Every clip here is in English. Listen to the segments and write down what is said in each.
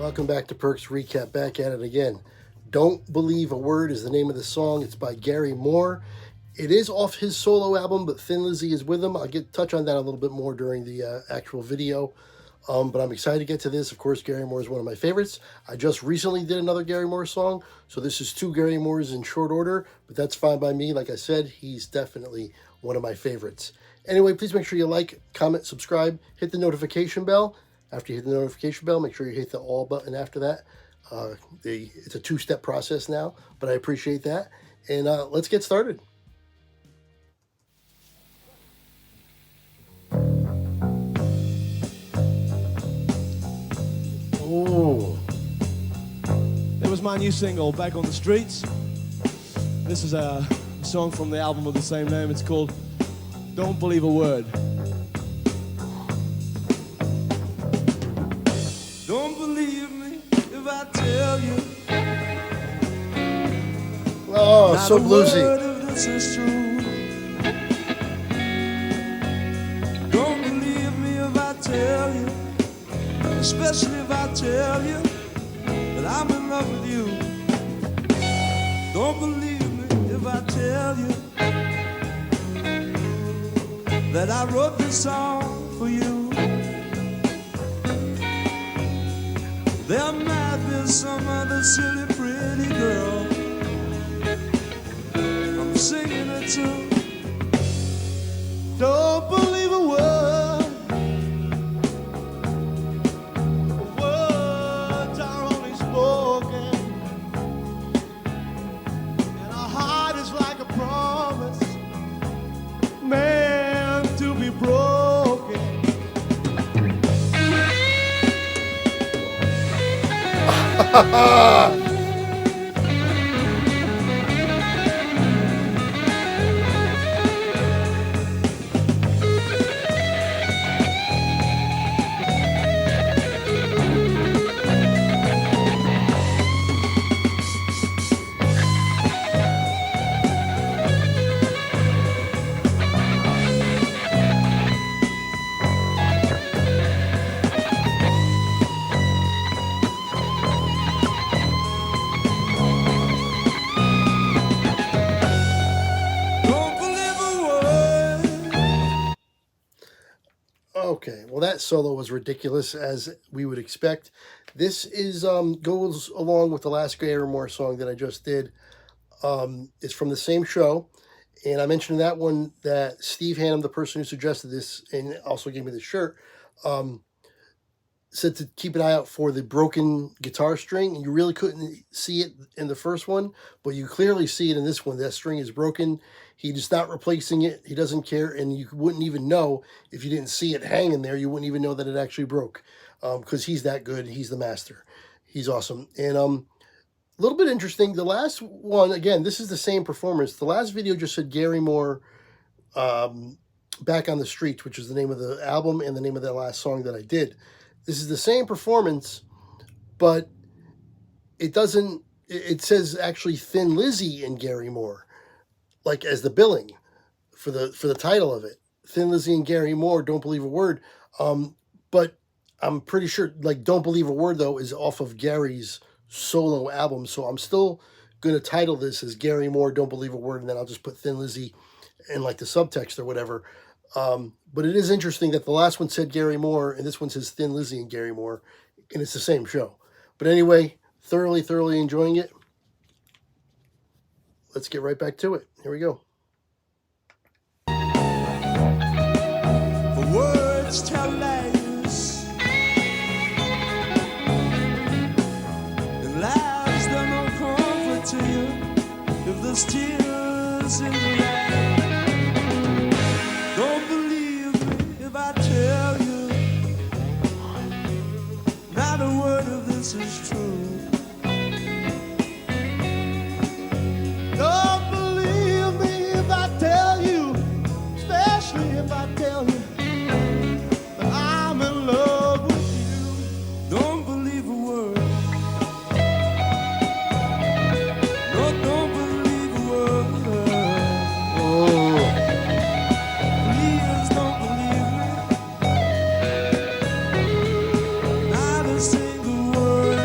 Welcome back to Perks Recap, back at it again. Don't Believe a Word is the name of the song. It's by Gary Moore. It is off his solo album, but Thin Lizzy is with him. I'll touch on that a little bit more during the actual video. But I'm excited to get to this. Of course, Gary Moore is one of my favorites. I just recently did another Gary Moore song, so this is two Gary Moores in short order, but that's fine by me. Like I said, he's definitely one of my favorites. Anyway, please make sure you like, comment, subscribe, hit the notification bell. After you hit the notification bell, make sure you hit the all button after that. It's a two-step process now, but I appreciate that. And let's get started. Oh. That was my new single, Back on the Streets. This is a song from the album of the same name. It's called Don't Believe a Word. Don't believe me if I tell you. Oh, so bluesy. This is true. Don't believe me if I tell you, especially if I tell you that I'm in love with you. Don't believe me if I tell you that I wrote this song for you. There might be some other silly pretty girl I'm singing it to. Don't believe a word. Words are only spoken, and our heart is like a promise meant to be broken. Okay, well that solo was ridiculous as we would expect. This is goes along with the last Gary Moore song that I just did. It's from the same show, and I mentioned in that one that Steve Hannum, the person who suggested this and also gave me the shirt, said to keep an eye out for the broken guitar string, and you really couldn't see it in the first one, but you clearly see it in this one. That string is broken. He's not replacing it. He doesn't care, and you wouldn't even know if you didn't see it hanging there. You wouldn't even know that it actually broke, because he's that good. He's the master. He's awesome. And a little bit interesting, the last one, again, this is the same performance. The last video just said Gary Moore Back on the Streets, which is the name of the album and the name of that last song that I did. This is the same performance, but it doesn't, it says actually Thin Lizzy and Gary Moore, like as the billing for the title of it. Thin Lizzy and Gary Moore, Don't Believe a Word. But I'm pretty sure, like, Don't Believe a Word, though, is off of Gary's solo album. So I'm still going to title this as Gary Moore, Don't Believe a Word, and then I'll just put Thin Lizzy in, like, the subtext or whatever. But it is interesting that the last one said Gary Moore, and this one says Thin Lizzy and Gary Moore, and it's the same show. But anyway, thoroughly enjoying it. Let's get right back to it. Here we go. For words tell lies, and lies they're no comfort to you if there's tears in your eyes. Don't believe me if I tell you not a word of this is true. Don't believe me if I tell you, especially if I tell you that I'm in love with you. Don't believe a word. No, don't believe a word. Please don't believe me. Not a single word.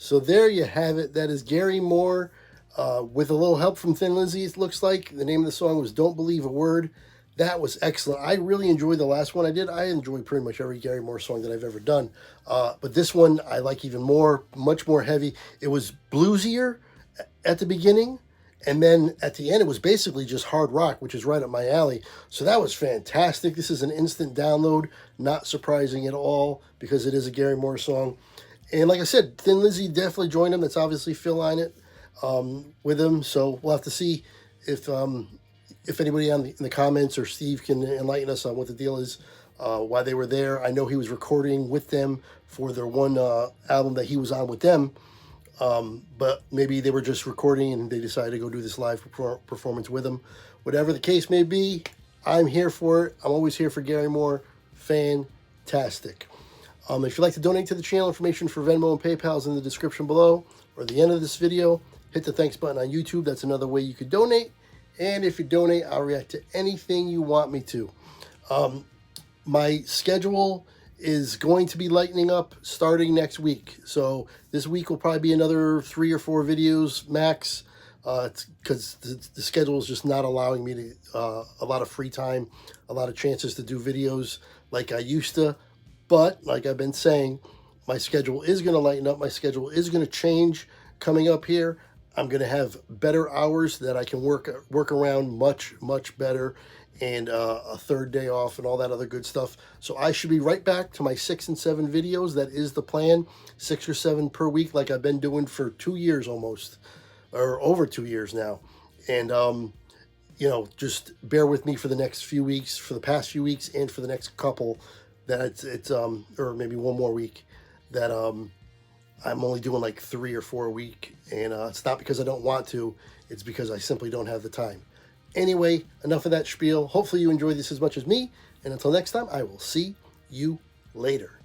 So there you have it. That is Gary Moore with a little help from Thin Lizzy, it looks like. The name of the song was Don't Believe a Word. That was excellent. I really enjoyed the last one I did. I enjoy pretty much every Gary Moore song that I've ever done. But this one I like even more, much more heavy. It was bluesier at the beginning. And then at the end, it was basically just hard rock, which is right up my alley. So that was fantastic. This is an instant download. Not surprising at all because it is a Gary Moore song. And like I said, Thin Lizzy definitely joined him. That's obviously Phil on it with him. So we'll have to see if anybody in the comments or Steve can enlighten us on what the deal is, why they were there. I know he was recording with them for their one album that he was on with them. But maybe they were just recording and they decided to go do this live performance with him. Whatever the case may be, I'm here for it. I'm always here for Gary Moore. Fantastic. If you'd like to donate to the channel, information for Venmo and PayPal is in the description below or the end of this video. Hit the thanks button on YouTube. That's another way you could donate. And if you donate, I'll react to anything you want me to. My schedule is going to be lightening up starting next week. So this week will probably be another 3 or 4 videos max, because the schedule is just not allowing me to a lot of free time, a lot of chances to do videos like I used to. But like I've been saying, my schedule is going to lighten up. My schedule is going to change coming up here. I'm going to have better hours that I can work around much better, and a third day off and all that other good stuff. So I should be right back to my 6 and 7 videos. That is the plan, 6 or 7 per week, like I've been doing for 2 years almost, or over 2 years now. And you know, just bear with me for the next few weeks, for the past few weeks, and for the next couple. That it's or maybe one more week that I'm only doing like 3 or 4 a week, and it's not because I don't want to. It's because I simply don't have the time. Anyway, enough of that spiel. Hopefully you enjoyed this as much as me, and until next time, I will see you later.